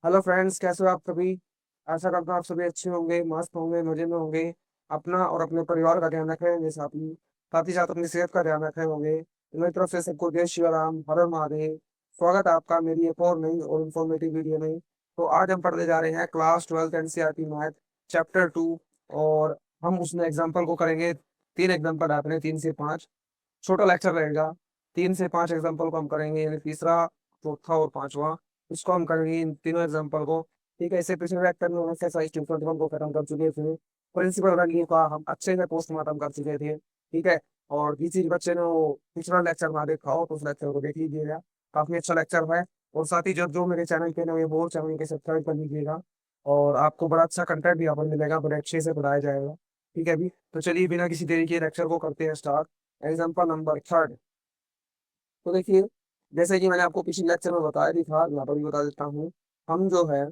Hello friends, कैसे हो आप सभी। आशा करता हूँ आप सभी अच्छे होंगे, मस्त होंगे, मजे में होंगे। अपना और अपने परिवार का ध्यान रखें, जैसे अपनी साथ ही साथ अपनी सेहत का ध्यान रखे होंगे। तो मेरी तरफ से सबको जय श्री राम, हर हर महादेव। स्वागत है आपका मेरी एक और नई और इन्फॉर्मेटिव वीडियो में। तो आज हम पढ़ने जा रहे हैं class 12th NCERT math chapter 2। और हम उसमें एग्जाम्पल को करेंगे। 3 एग्जाम्पल आते हैं, 3 से 5 छोटा लेक्चर रहेगा। 3 से 5 एग्जाम्पल को हम करेंगे, यानी तीसरा, चौथा और पांचवा। इसको हम करेंगे इन तीनों एग्जाम्पल को। ठीक है, इससे पिछले लेक्चर में हम एक्सरसाइज 2.1 को खत्म कर चुके थे। प्रिंसिपल वैल्यू का हम अच्छे से पोस्टमार्टम कर चुके थे। ठीक है। और किसी बच्चे ने वो पिछला लेक्चर ना देखा हो तो उस लेक्चर को देख लीजिएगा। काफी अच्छा लेक्चर है। और साथ ही जब जो मेरे चैनल पे नए वो चैनल के सब्सक्राइब कर लीजिएगा। और आपको बड़ा अच्छा कंटेंट भी यहाँ पर मिलेगा, बड़े अच्छे से पढ़ाया जाएगा। ठीक है अभी तो चलिए बिना किसी देरी के लेक्चर को करते हैं स्टार्ट। Example number 3। तो देखिए, जैसे कि मैंने आपको पिछले लेक्चर में बताया भी था, यहाँ पर भी बता देता हूँ। हम जो है,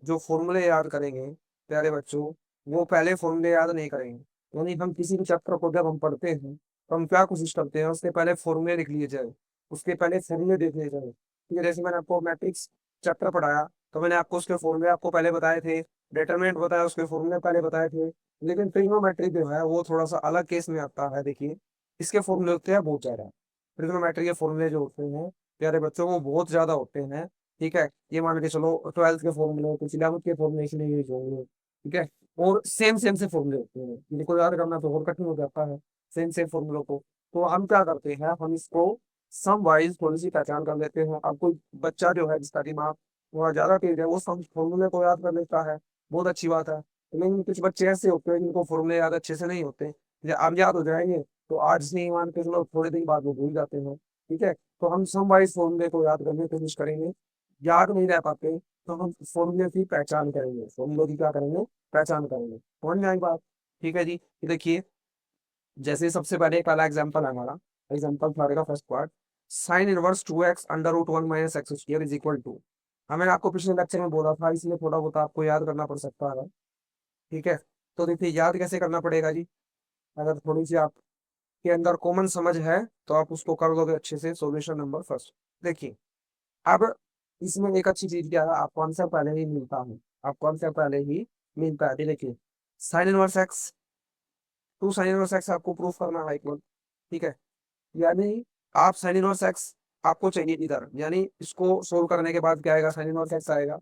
जो फॉर्मूले याद करेंगे प्यारे बच्चों, वो पहले फॉर्मूले याद नहीं करेंगे। यानी हम किसी भी चैप्टर को जब हम पढ़ते हैं तो हम क्या कोशिश करते हैं, उसके पहले फॉर्मूले लिख लिए जाए, उसके पहले फॉर्मूले देख लिए जाए। ठीक है, जैसे मैंने आपको मैट्रिक्स चैप्टर पढ़ाया तो मैंने आपको उसके फॉर्मूले आपको पहले बताए थे। डिटरमिनेंट बताया, उसके फॉर्मूले पहले बताए थे। लेकिन ट्रिग्नोमेट्री जो है वो थोड़ा सा अलग केस में आता है। देखिए, इसके फॉर्मूले होते हैं बहुत ज्यादा। ट्रिग्नोमेट्री के फॉर्मूले जो होते हैं प्यारे बच्चों को बहुत ज्यादा होते हैं। ठीक है, ये मान के चलो 12th के फॉर्मूले, कुछ 11th के फॉर्मूले इसलिए यूज होंगे। ठीक है। और सेम सेम से फॉर्मूले होते हैं, इनको याद करना तो और कठिन हो जाता है सेम सेम फॉर्मूलों को। तो हम क्या करते हैं, हम इसको सम वाइज थोड़ी सी पहचान कर लेते हैं। अब कोई बच्चा जो है जिसका दिमाग थोड़ा ज्यादा तेज है वो सम फॉर्मूले को याद कर लेता है, बहुत अच्छी बात है। लेकिन कुछ बच्चे ऐसे होते हैं जिनको फॉर्मूले याद अच्छे से नहीं होते। अब याद हो जाएंगे तो आज नहीं मान के चलो थोड़े दिन बाद वो भूल जाते हैं। ठीक है, तो हम सम वाइज फॉर्मूले को याद करने की कोशिश करेंगे। याद नहीं रह पाते तो हम फॉर्मूले की पहचान करेंगे, फॉर्मूले की क्या करेंगे, पहचान करेंगे। समझ में आई बात। ठीक है जी, ये देखिए, जैसे सबसे पहले एक पहला एग्जांपल है हमारा। एग्जांपल का first part, sine inverse 2x under root 1 minus x square is equal to. मैंने आपको पिछले लेक्चर में बोला था, इसलिए थोड़ा बहुत आपको याद करना पड़ सकता है। ठीक है, तो देखिए याद कैसे करना पड़ेगा जी। अगर थोड़ी सी आपके अंदर कॉमन समझ है तो आप उसको कर दोगे अच्छे से। सॉल्यूशन नंबर फर्स्ट, देखिए। अब इसमें एक अच्छी चीज क्या है, आपको आंसर पहले ही मिलता है। आपको आंसर पहले ही मिलता है। देखिए, sine inverse x, two sine inverse x आपको प्रूफ करना है इक्वल। ठीक है, यानी आप साइन इनवर्स एक्स आपको चाहिए इधर, यानी इसको सोल्व करने के बाद क्या आएगा, साइन इनवर्स एक्स आएगा।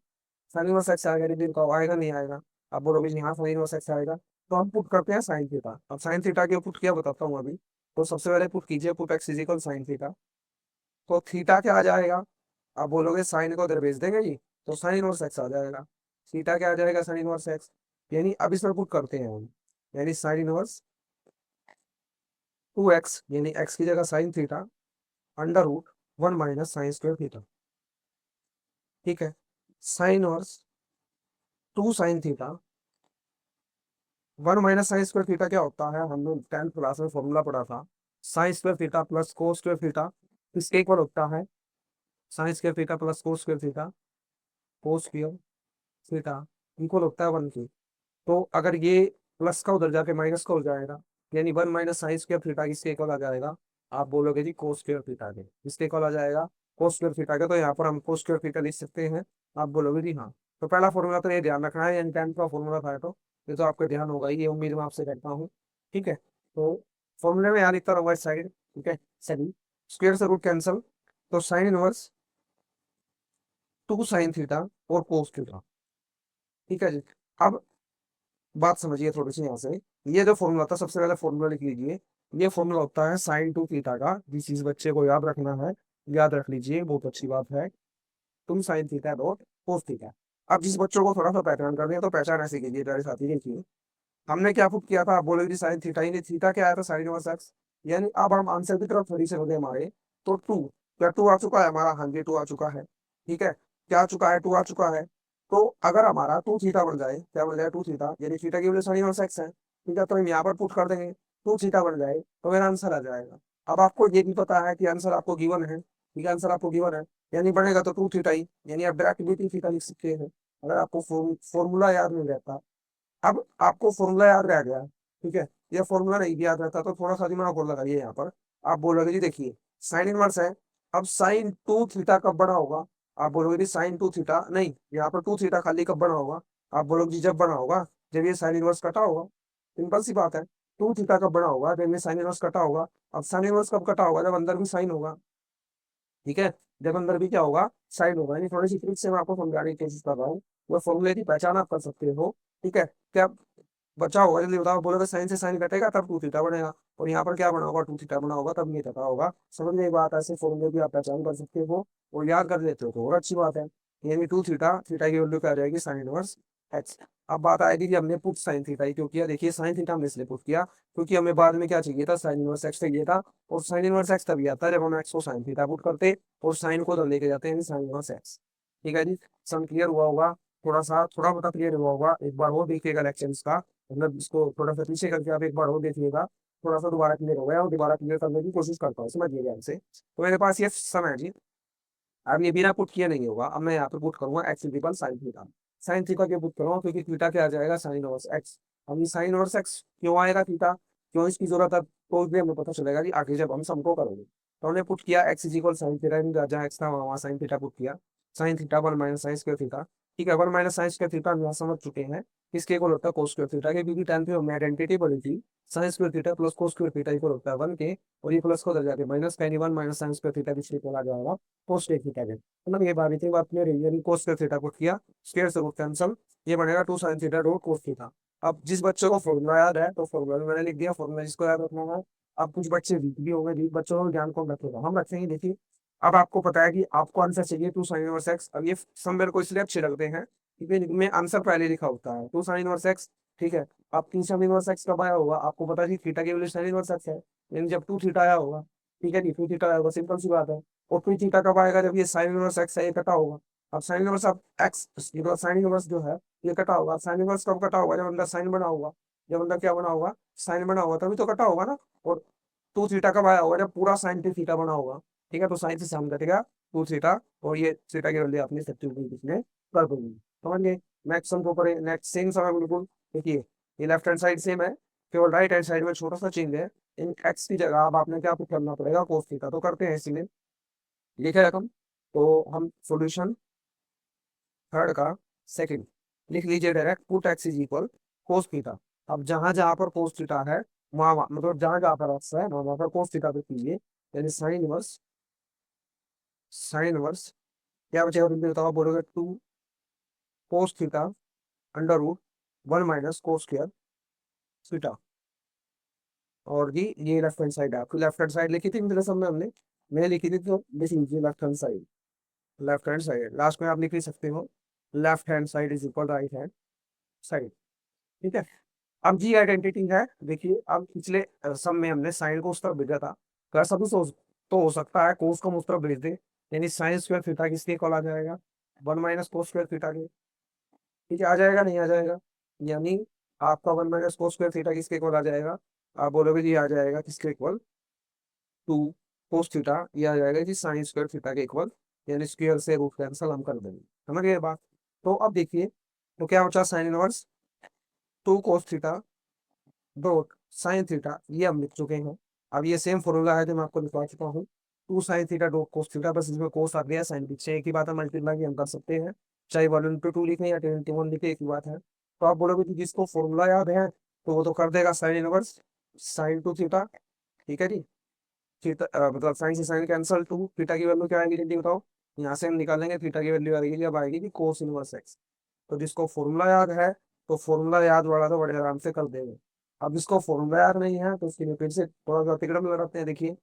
साइन इनवर्स एक्स आएगा, लेकिन कब आएगा, नहीं आएगा। आप बोलोगे जी हाँ साइन इनवर्स एक्स आएगा। तो हम पुट करते हैं साइन थीटा। अब साइन थीटा के पुट किया बताता हूँ अभी। तो सबसे पहले पुट कीजिए, put x is equal sine theta. तो थीटा क्या आ जाएगा, आप बोलोगे साइन को उधर भेज देंगे जी, तो साइन इनवर्स एक्स आ जाएगा। थीटा क्या आ जाएगा, साइन इनवर्स एक्स। यानी अब इसमें पुट करते हैं हम, यानी साइन इनवर्स 2x, यानी x की जगह sine theta under root 1 minus sine square theta. ठीक है, sine inverse 2 sine theta 1 minus sine square theta क्या होता है, हमने 10th क्लास में फॉर्मूला पढ़ा था। Sign square theta plus cos square theta, इसके इक्वल होता है sign square theta plus cos square theta, कोस स्क्वायर थीटा इक्वल होता है 1 की। तो अगर ये प्लस का उधर जाके माइनस का हो जाएगा, यानी 1 माइनस साइन स्क्वायर थीटा किसके इक्वल आ जाएगा, आप बोलोगे जी कोस स्क्वायर थीटा के। किसके इक्वल आ जाएगा, कोस स्क्वायर थीटा के। तो यहाँ पर हम कोस स्क्वायर थीटा लिख सकते हैं। आप बोलोगे जी हाँ। तो पहला फॉर्मूला तो ये ध्यान रखना है, यानी 10 का फॉर्मूला था तो ये तो आपका ध्यान होगा ही, ये उम्मीद मैं आपसे करता हूँ। ठीक है, तो फॉर्मूले में यहाँ लिखता रहूंगा इस साइड। ठीक है, सही, स्क्वायर से रूट कैंसल, तो साइन इनवर्स 2 साइन थीटा और कोस थीटा। ठीक है जी। अब बात समझिए थोड़ी सी यहाँ से। ये जो फॉर्मूला था, सबसे पहले फॉर्मूला लिख लीजिए। ये फॉर्मूला होता है साइन टू थीटा का। जिस चीज बच्चे को याद रखना है याद रख लीजिए, बहुत अच्छी बात है। तुम sign theta dot cos theta. अब जिस बच्चों को थोड़ा सा पहचान करनी है तो पहचान ऐसे कीजिए प्यारे साथी, देखिए हमने क्या पुट किया था। आप बोलोगे साइन थीटा, ही नहीं, थीटा क्या आया था, साइन इनवर्स एक्स। यानी अब हम आंसर की तरफ थोड़ी से हो गए हमारे। तो टू, क्या टू आ चुका है हमारा, हाँ जी टू आ चुका है। ठीक है, क्या आ चुका है, टू आ चुका है। तो अगर हमारा टू थीटा बन जाए, क्या बन जाए, टू थीटा, यानी थीटा की वजह साइन इनवर्स एक्स है। ठीक है, तो हम यहाँ पर पुट कर देंगे, टू थीटा बन जाए तो मेरा आंसर आ जाएगा। अब आपको ये भी पता है कि आंसर आपको गिवन है। ठीक है, आंसर आपको गिवन है, यानी बनेगा तो टू थीटा ही, यानी आप डायरेक्ट भी टू थीटा लिख सकते हैं अगर आपको फॉर्मूला याद नहीं रहता। अब आपको फॉर्मूला याद रह गया। ठीक है, ये फॉर्मूला नहीं भी याद रहता तो थोड़ा सा दिमाग और लगाइए यहाँ पर। आप बोलोगे जी देखिए, साइन इनवर्स है। अब साइन टू थीटा कब बड़ा होगा, आप बोलोगे जी साइन टू थीटा, नहीं, यहाँ पर टू थीटा खाली कब बना होगा, आप बोलोगे जी जब बना होगा जब ये साइन इनवर्स कटा होगा। सिंपल सी बात है, टू थीटा कब बना होगा, जब ये साइन इनवर्स कटा होगा। अब साइन इनवर्स कब कटा होगा, जब अंदर भी साइन होगा, ठीक है, जब अंदर भी क्या होगा, साइन होगा। यानी थोड़ी सी ट्रिक से मैं आपको समझाने की कोशिश कर रहा हूँ, वो फॉर्मूले की पहचान आप कर सकते हो, ठीक है। क्या बचा होगा, जल्दी बताओ, बोलोगे साइन से साइन कटेगा तब टू थीटा बनेगा, और यहाँ पर क्या बना होगा, टू थीटा बना होगा तब ये थीटा होगा। समझ में ये बात, ऐसे फॉर्मूले भी आप पहचान कर सकते हो और याद कर लेते हो तो और अच्छी बात है। यानी टू थीटा, थीटा की वैल्यू क्या आ जाएगी, साइन इनवर्स एक्स। अब बात आएगी कि हमने पुट साइन थीटा ही क्यों किया, देखिए साइन थीटा हमने इसलिए पुट किया क्योंकि हमें बाद में क्या चाहिए था, साइन इनवर्स एक्स चाहिए था, और साइन इनवर्स एक्स तभी आता है जब हम एक्स को साइन थीटा पुट करते और साइन को तो लेके जाते हैं साइन इनवर्स एक्स। ठीक है जी, सम क्लियर हुआ होगा, थोड़ा बहुत क्लियर हुआ होगा, एक बार वो देखिएगा लेक्चर इसका, मतलब इसको थोड़ा सा पीछे करके आप एक बार और देखिएगा, थोड़ा सा दोबारा क्लियर हो गया और दोबारा क्लियर करने की कोशिश करता हूँ, समझिएगा हमसे। तो मेरे पास ये सम है जी, अब ये बिना पुट किए नहीं होगा, अब मैं यहाँ पे पुट करूंगा x equal sine theta. Sine theta के पुट करूंगा क्योंकि थीटा क्या आ जाएगा, साइन इनवर्स एक्स। अब ये साइन इनवर्स एक्स क्यों आएगा थीटा, क्यों इसकी जरूरत है, तो भी हमें पता चलेगा कि आगे जब हम सम को करेंगे। तो हमने पुट किया x is equal sine theta, जहाँ एक्स था वहाँ साइन थीटा पुट किया, sine theta one minus sine square theta. ठीक है, one minus sine square theta हम यहाँ समझ चुके हैं किसके इक्वल होता है, कोस स्क्वायर थीटा के, क्योंकि टेंथ में हमने आइडेंटिटी पढ़ी थी, sign square theta plus cos square theta equal होता है वन के, और ये प्लस को उधर जाके माइनस का, one minus sine square theta पिछले इक्वल आ जाएगा कोस थीटा के। मतलब ये बात इतनी बात क्लियर है, यानी कोस स्क्वायर थीटा पुट किया, स्क्वायर से रूट कैंसल, ये बनेगा two sine theta dot cos theta. अब जिस बच्चे को फॉर्मूला याद है तो फॉर्मूला में मैंने लिख दिया, फॉर्मूला जिसको याद रखना है। अब कुछ बच्चे वीक भी होंगे, वीक बच्चों को ज्ञान कौन रखेगा, हम रखेंगे। देखिए अब आपको पता है कि आपको आंसर चाहिए टू साइन इनवर्स एक्स। अब ये सम मेरे को इसलिए अच्छे लगते हैं क्योंकि इनमें आंसर पहले लिखा होता है टू साइन इनवर्स एक्स, ठीक है। अब टू साइन इनवर्स एक्स कब आया होगा, आपको पता है कि थीटा की वैल्यू साइन इनवर्स एक्स है, यानी जब टू थीटा आया होगा, ठीक है जी, टू थीटा आया होगा, सिंपल सी बात है। और टू थीटा कब आएगा, जब ये साइन इनवर्स एक्स है ये कटा होगा। अब साइन इनवर्स, अब एक्स साइन इनवर्स जो है ये कटा होगा, साइन इनवर्स कब कटा होगा, जब अंदर साइन बना होगा, जब अंदर क्या बना होगा, साइन बना होगा, तभी तो कटा होगा ना। और टू थीटा कब आया होगा, जब पूरा साइन थीटा बना होगा, ठीक है। तो साइन से साइन कटेगा टू थीटा, और ये थीटा की वैल्यू अपने सब्स्टिट्यूट इसमें कर दूंगी, समझ गए। नेक्स्ट सम को करें, नेक्स्ट सेम सम है बिल्कुल। देखिए ये लेफ्ट हैंड साइड सेम है, केवल राइट हैंड साइड में छोटा सा चेंज है। इन एक्स की जगह अब आपने क्या पुट करना पड़ेगा, कोस थीटा, तो करते हैं इसीलिए, लिखे रकम। तो हम सॉल्यूशन थर्ड का सेकंड लिख लीजिए direct, put x is equal cos theta. अब जहां जहां पर कोस थीटा है वहां मतलब जहां जहां पर एक्स है वहां पर कोस थीटा पे कीजिए, यानी साइन इनवर्स, साइन इनवर्स क्या बचेगा, तुम बताओ, बोलोगे two cos theta under root one minus cos square theta. और ये लेफ्ट हैंड साइड है आपकी, लेफ्ट हैंड साइड लिखी थी मेरे सामने हमने, मैं लिखी थी, तो लिख लीजिए left hand side, left hand side last में आप लिख ही सकते हो, left hand side is equal right hand side, ठीक है। अब जी आइडेंटिटी है, देखिए अब पिछले सम में हमने साइन को उस तरफ भेजा था, कर सब तो हो सकता है कोस को हम उस तरफ भेज दे, यानी साइन स्क्वायर थीटा किसके इक्वल आ जाएगा, one minus cos square theta के, ठीक है, आ जाएगा नहीं आ जाएगा, यानी आपका one minus cos square theta किसके इक्वल आ जाएगा, आप बोलोगे जी आ जाएगा किसके इक्वल, टू कोस थीटा, ये आ जाएगा जी साइन स्क्वायर थीटा के इक्वल, यानी स्क्वायर से रूट कैंसल हम कर देंगे, समझ गए बात। तो अब देखिए, तो क्या बचा, sine inverse two cos theta dot sine theta, ये हम लिख चुके हैं। अब ये सेम फॉर्मूला है जो मैं आपको लिखवा चुका हूँ, two sine theta dot cos theta, बस इसमें कोस आ गया, साइन पीछे एक ही बात है, मल्टीप्लाई हम कर सकते हैं, चाहे वन इंटू टू लिखे या टेन इंटू वन लिखे, एक ही बात है। तो आप बोलोगे कि जिसको फॉर्मूला याद है तो वो तो कर देगा sine inverse sine to theta, ठीक है जी। थीटा मतलब साइन से साइन कैंसल, टू थीटा की वैल्यू क्या आएगी जल्दी बताओ, यहाँ से हम निकालेंगे, थीटा की वैल्यू आएगी अब आएगी कि कोस इनवर्स एक्स। तो जिसको फॉर्मूला याद है तो फॉर्मूला याद वाला तो बड़े आराम से कर देंगे। अब जिसको फॉर्मूला याद नहीं है तो उसके लिए फिर से थोड़ा सा तिकड़म लगाते हैं। देखिए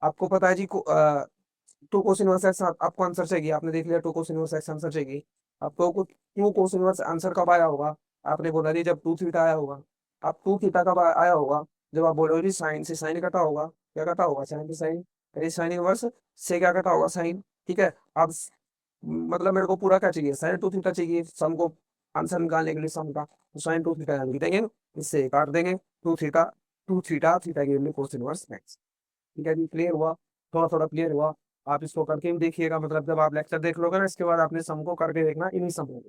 आपको पता है जी टू कोस इनवर्स एक्स आपको आंसर चाहिए, आपने देख लिया two cos inverse x answer चाहिए। आपको टू कोस इनवर्स आंसर कब आया होगा, आपने बोला जी जब टू थीटा आया होगा। अब टू थीटा कब आया होगा, जब आप बोलोगे जी साइन से साइन कटा होगा, क्या कटा होगा, साइन से साइन, अरे साइन इनवर्स से क्या कटा होगा, साइन, ठीक है। अब मतलब मेरे को पूरा क्या चाहिए, साइन टू थीटा चाहिए सम को आंसर निकालने के लिए सम का, तो साइन टू थीटा लिख देंगे, इससे काट देंगे two theta, two theta, theta के लिए कोस इनवर्स एक्स, ठीक है जी। क्लियर हुआ, थोड़ा थोड़ा क्लियर हुआ। आप इसको करके भी देखिएगा, मतलब जब आप लेक्चर देख लोगे ना इसके बाद आपने सम को करके देखना इन्हीं सम में,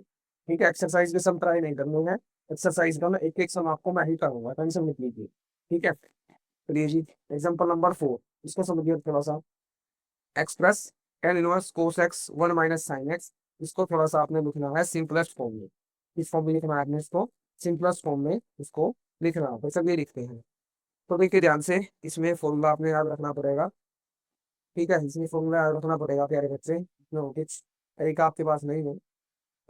ठीक है। एक्सरसाइज के सम ट्राई नहीं करने हैं, एक्सरसाइज का ना एक एक सम आपको मैं ही करूंगा, टेंशन मत लीजिए, ठीक है। चलिए जी, एग्जाम्पल नंबर 4, इसको समझिए थोड़ा सा, x plus tan inverse cos x one minus sine x, इसको थोड़ा सा आपने लिखना है सिंपलेस्ट फॉर्म में। इस फॉर्म में लिखना है आपने इसको, सिंपलेस्ट फॉर्म में इसको लिखना है, तो चलिए लिखते हैं। तो देखिए ध्यान से, इसमें फॉर्मूला आपने याद रखना पड़ेगा। ठीक है, इसमें फॉर्मूला याद रखना पड़ेगा प्यारे बच्चे, इसमें कुछ तरीका आपके पास नहीं है,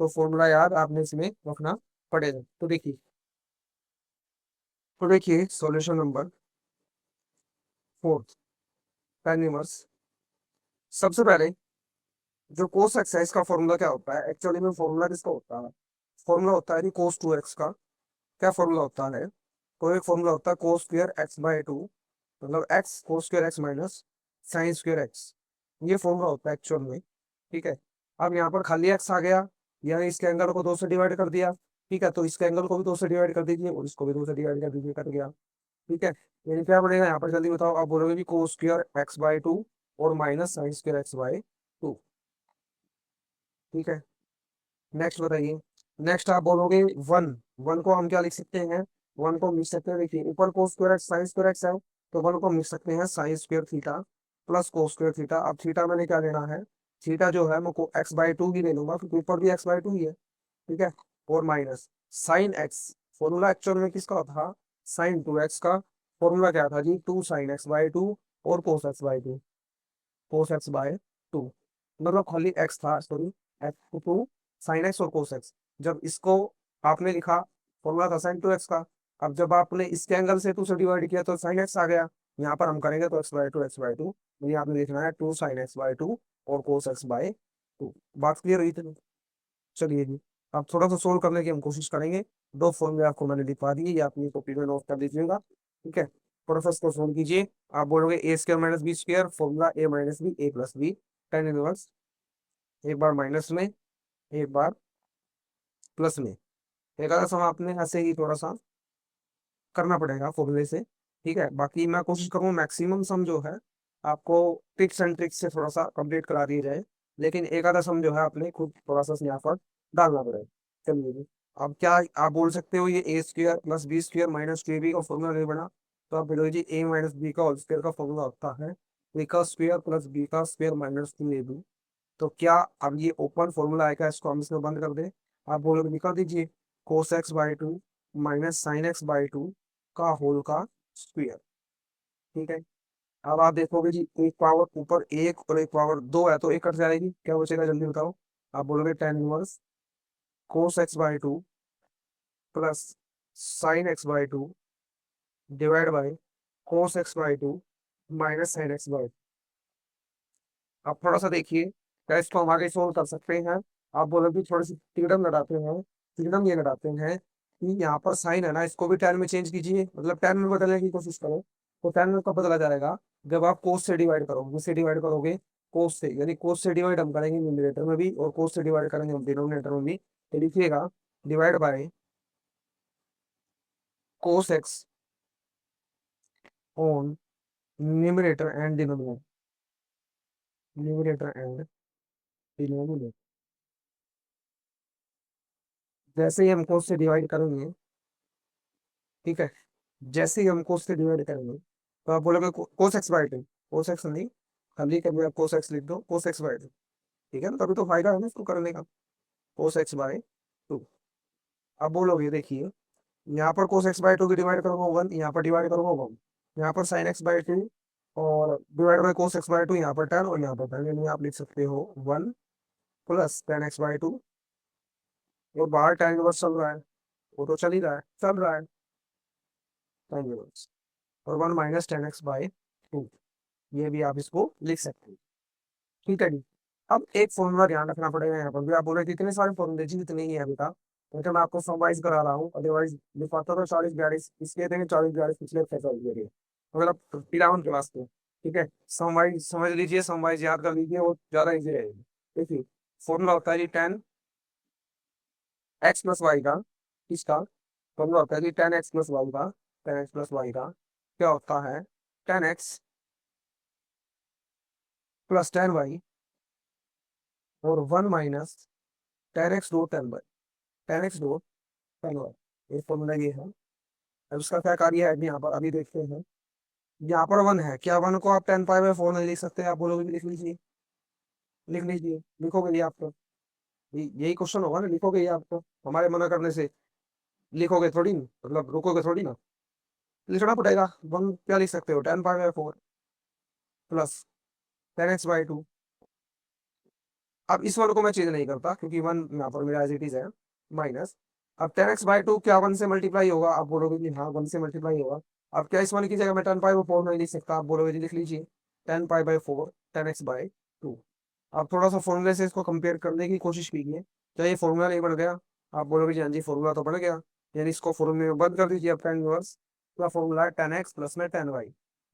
तो फॉर्मूला याद आपने इसमें रखना पड़ेगा। तो देखिए solution number fourth, tan inverse. सबसे पहले जो कोस एक्स है इसका फॉर्मूला क्या होता है, एक्चुअली में फॉर्मूला किसका होता है, फॉर्मूला होता है कोस टू एक्स का। क्या फॉर्मूला होता है, तो एक फॉर्मूला होता है cos square x by two, मतलब x cos square x minus sine square x, ये फॉर्मूला होता है एक्चुअल में। ठीक है, अब यहाँ पर खाली एक्स आ गया, यानी इसके एंगल को दो से डिवाइड कर दिया। ठीक है, तो इसके एंगल को भी दो से डिवाइड कर दीजिए और इसको भी दो से डिवाइड कर दीजिए, कट गया। ठीक है, यानी क्या बनेगा यहाँ पर, जल्दी बताओ, आप बोलोगे भी cos square x by two और minus sine square x by two. ठीक है, नेक्स्ट बताइए। नेक्स्ट आप बोलोगे वन, वन को हम क्या लिख सकते हैं, वन को हम लिख सकते हैं, देखिए ऊपर कोस square x sign square x है, तो वन को हम लिख सकते हैं sign square theta plus cos square theta. अब थीटा मैंने क्या लेना है, थीटा जो है मैं को एक्स बाय टू ही ले लूंगा, क्योंकि ऊपर भी एक्स बाय टू ही है। ठीक है, और minus sine x, formula actual में किसका था, साइन टू एक्स का। फॉर्मूला क्या था जी, two sine x by two और cos x by two, cos x by two, मतलब खाली एक्स था, sorry, x two sine x और कोस एक्स। जब इसको आपने लिखा, फॉर्मूला था साइन टू एक्स का, अब जब आपने इसके एंगल से टू से डिवाइड किया तो साइन एक्स आ गया। यहाँ पर हम करेंगे तो एक्स बाय टू, ये आपने लिखना है two sine x by two और कोस एक्स बाय टू। बात क्लियर हुई थी। चलिए जी, अब थोड़ा सा सोल्व करने की हम कोशिश करेंगे। दो फॉर्मूले आपको मैंने लिखवा दिए, ये अपनी कॉपी में नोट कर लीजिएगा। ठीक है, प्रोसेस को सोल्व कीजिए। आप बोलोगे A square minus B square, formula A minus B A plus B, tan inverse, एक बार माइनस में एक बार प्लस में। एक आधा सम आपने ऐसे ही थोड़ा सा करना पड़ेगा फॉर्मूले से। ठीक है, बाकी मैं कोशिश करूँ मैक्सिमम सम जो है आपको टिप्स एंड ट्रिक्स से थोड़ा सा कंप्लीट करा दिया जाए, लेकिन एक आधा सम जो है आपने खुद थोड़ा सा यहाँ पर डालना पड़ेगा। चलिए जी, अब क्या आप बोल सकते हो, ये A square plus B square minus two A B का फॉर्मूला नहीं बना, तो आप बोलोगे जी ए माइनस बी का होल स्क्वायर का फॉर्मूला होता है ए का स्क्वायर प्लस बी का square minus two A B. तो क्या अब ये ओपन फॉर्मूला आएगा, इसको हम इसमें बंद कर दें। आप बोलोगे निकाल दीजिए cos x by two minus sine x by two का होल का स्क्वायर। ठीक है, अब आप देखोगे जी एक पावर ऊपर एक और एक पावर दो है, तो एक कट जाएगी, क्या बचेगा जल्दी बताओ। आप बोलोगे tan inverse cos x by two plus sine x by two divide by cos x by two minus sine x by. आप थोड़ा सा देखिए, क्या इसको हम आगे सोल्व कर सकते हैं। आप बोलोगे थोड़ी सी फ्रीडम लड़ाते हैं, फ्रीडम ये लड़ाते हैं कि यहाँ पर साइन है ना, इसको भी टेन में चेंज कीजिए, मतलब टेन में बदलने की कोशिश करो। तो टेन में कब बदला जाएगा, जब आप कोस से डिवाइड करोगे, किससे डिवाइड करोगे, कोस से, यानी कोस से डिवाइड हम करेंगे न्यूमरेटर में भी और कोस से डिवाइड करेंगे हम डिनोमिनेटर में भी। तो लिखिएगा divide by cos x on numerator and denominator, numerator and denominator. जैसे ही हम कोस से डिवाइड करेंगे, ठीक है, जैसे ही हम कोस से डिवाइड करेंगे, तो आप बोलोगे कोस x by two, cos x नहीं, खाली कभी आप कोस एक्स लिख दो, कोस एक्स बाय टू। ठीक है ना, तभी तो फायदा है ना इसको करने का, कोस एक्स बाय टू। अब बोलोगे देखिए, यहाँ पर कोस एक्स बाय टू की डिवाइड करूंगा वन, यहाँ पर डिवाइड करूंगा वन, यहाँ पर साइन एक्स बाय टू और divide by cos x by to, यहाँ पर टेन और यहाँ पर टेन, यानी आप लिख सकते हो one plus ten x by two, और बाहर टेन इनवर्स चल रहा है, वो तो चल ही रहा है, चल रहा है टेन इनवर्स, और one minus tan x by to, ये भी आप इसको लिख सकते हैं। ठीक है जी, अब एक फॉर्मूला ध्यान रखना पड़ेगा, यहाँ पर भी आप बोल रहे थे इतने सारे फॉर्मूले जी, इतने ही है बेटा, तो मैं आपको समवाइज करा रहा हूँ, अदरवाइज लिखवाता तो 40 42, इसलिए देंगे 40 42, पिछले 45 अगर आप पिलावन क्लास को। ठीक है, समवाइज समझ लीजिए, समवाइज याद कर लीजिए, वो ज्यादा इजी रहेगी। देखिए फॉर्मूला होता है जी टेन एक्स प्लस वाई का, इसका फॉर्मूला होता है जी टेन एक्स प्लस वाई का, टेन एक्स प्लस वाई का क्या होता है, tan x plus tan y और one minus tan x dot tan y, tan x dot tan y, ये फॉर्मूला ये है। अब इसका क्या कार्य है यहाँ पर अभी देखते हैं। यहाँ पर वन है, क्या वन को आप टेन पाई बाय फोर नहीं लिख सकते, आप बोलोगे लिख लीजिए। लिख लीजिए, लिखोगे नहीं आप तो, यही क्वेश्चन होगा ना, लिखोगे ही आप तो, हमारे मना करने से लिखोगे थोड़ी ना, मतलब रुकोगे थोड़ी ना, लिखना पड़ेगा। वन क्या लिख सकते हो, 10 पाई बाय 4 प्लस 10x/2। अब इस वन को मैं चेंज नहीं करता क्योंकि वन यहाँ पर मेरा एज इट इज है, माइनस। अब 10x/2 क्या वन से मल्टीप्लाई होगा, आप बोलोगे कि हाँ वन से मल्टीप्लाई होगा। अब क्या इस वन की जगह मैं 10 पाई बाय 4 नहीं लिख सकता, आप बोलोगे जी लिख लीजिए 10 पाई बाय 4 10x/2। आप थोड़ा सा फॉर्मूले से इसको कंपेयर करने की कोशिश कीजिए, क्या ये फॉर्मूला नहीं बन गया, आप बोलोगे जी हाँ जी फॉर्मूला तो बन गया, यानी इसको फॉर्मूले में बंद कर दीजिए। अब टेन इनवर्स का फॉर्मूला है 10x प्लस में 10y,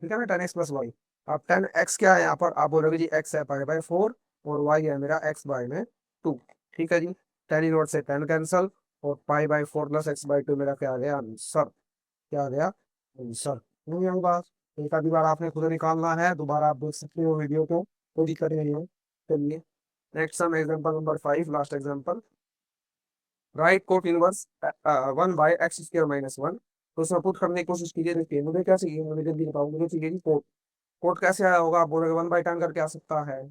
ठीक है ना, 10x+y। अब 10x क्या है यहाँ पर, आप बोलोगे जी x है पाई बाय 4 और y है मेरा x/2, ठीक है जी। 10 इनवर्स से 10 कैंसल, और पाई बाय 4 प्लस x/2 मेरा क्या आ गया आंसर, क्या आ गया आंसर। नहीं है बात, एक आधी बार आपने खुद निकालना है, दोबारा आप देख सकते हो वीडियो को, कोई दिक्कत नहीं है। चलिए next some example number 5, last example. Write cot inverse 1/x² - 1। तो उसमें पुट करने की कोशिश कीजिए, देखिए मुझे क्या चाहिए, मुझे जल्दी बताओ, मुझे चाहिए कोट। कोट कैसे आया होगा, आप बोलोगे 1/tan करके आ सकता है,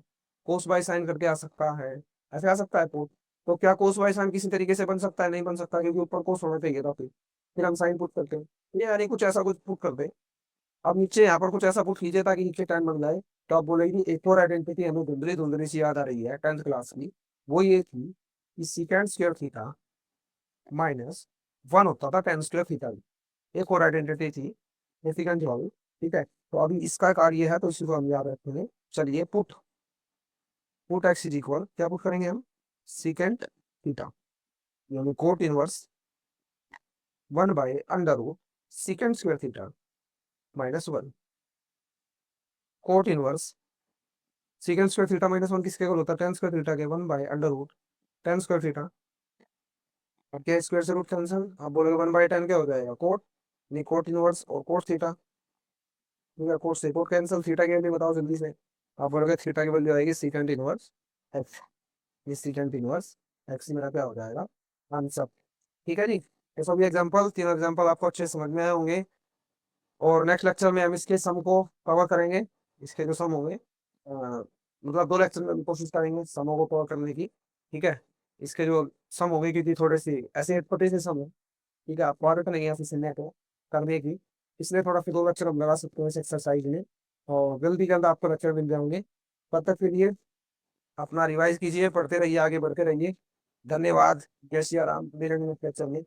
कोस बाय साइन करके आ सकता है, ऐसे आ सकता है कोट। तो क्या कोस बाय साइन किसी तरीके से बन सकता है, नहीं बन सकता, क्योंकि ऊपर कोस होना चाहिए था, फिर हम साइन पुट करते हैं, ये यानी कुछ ऐसा कुछ पुट कर दे। अब नीचे यहाँ पर कुछ ऐसा पुट कीजिए ताकि नीचे tan बन जाए। तो आप बोलेगी एक और आइडेंटिटी हमें धुंधली धुंधली सी याद आ रही है 10th क्लास की, वो ये थी कि सीकेंड स्क्वायर थीटा माइनस 1 होता था tan स्क्वायर थीटा। एक और आइडेंटिटी थी सेकंड वाली, ठीक है। तो अभी इसका कार्य है, तो इसी को हम याद रखेंगे। चलिए put, put x is equal, क्या पुट करेंगे हम, सीकेंट थीटा, यानी cot inverse 1/√, secant square theta -1, cot inverse secant square theta -1 किसके इक्वल होता है, tan स्क्वायर थीटा के 1/√, tan स्क्वायर थीटा। अब क्या स्क्वायर से रूट कैंसिल, आप बोलोगे 1/tan क्या हो जाएगा कोट, नहीं कोट इनवर्स और कोट थीटा, ठीक है, कोट से कोट कैंसिल, थीटा की वैल्यू बताओ जल्दी से। आप बोलोगे थीटा की वैल्यू आएगी सीकेंट इनवर्स एक्स, ये सीकेंट इनवर्स एक्स मेरा क्या हो जाएगा आंसर, ठीक है जी। ये सभी एग्जांपल, तीन एग्जांपल आपको अच्छे समझ में आए होंगे, और नेक्स्ट लेक्चर में हम इसके सम को कवर करेंगे। इसके जो सम होंगे मतलब 2 लेक्चर में हम कोशिश करेंगे समों को कवर करने की, ठीक है। इसके जो सम होंगे, क्योंकि थोड़े सी ऐसे छोटे से सम है, ठीक है, आप पार्ट नहीं है फिर नेट करने की, इसलिए थोड़ा फिर 2 लेक्चर हम लगा सकते हैं इस एक्सरसाइज में, और जल्दी जल्द आपको लेक्चर मिल जाएंगे। तब तक के लिए अपना रिवाइज कीजिए, पढ़ते रहिए, आगे बढ़ते रहिए। धन्यवाद, जय श्री राम, मेरे लेक्चर में।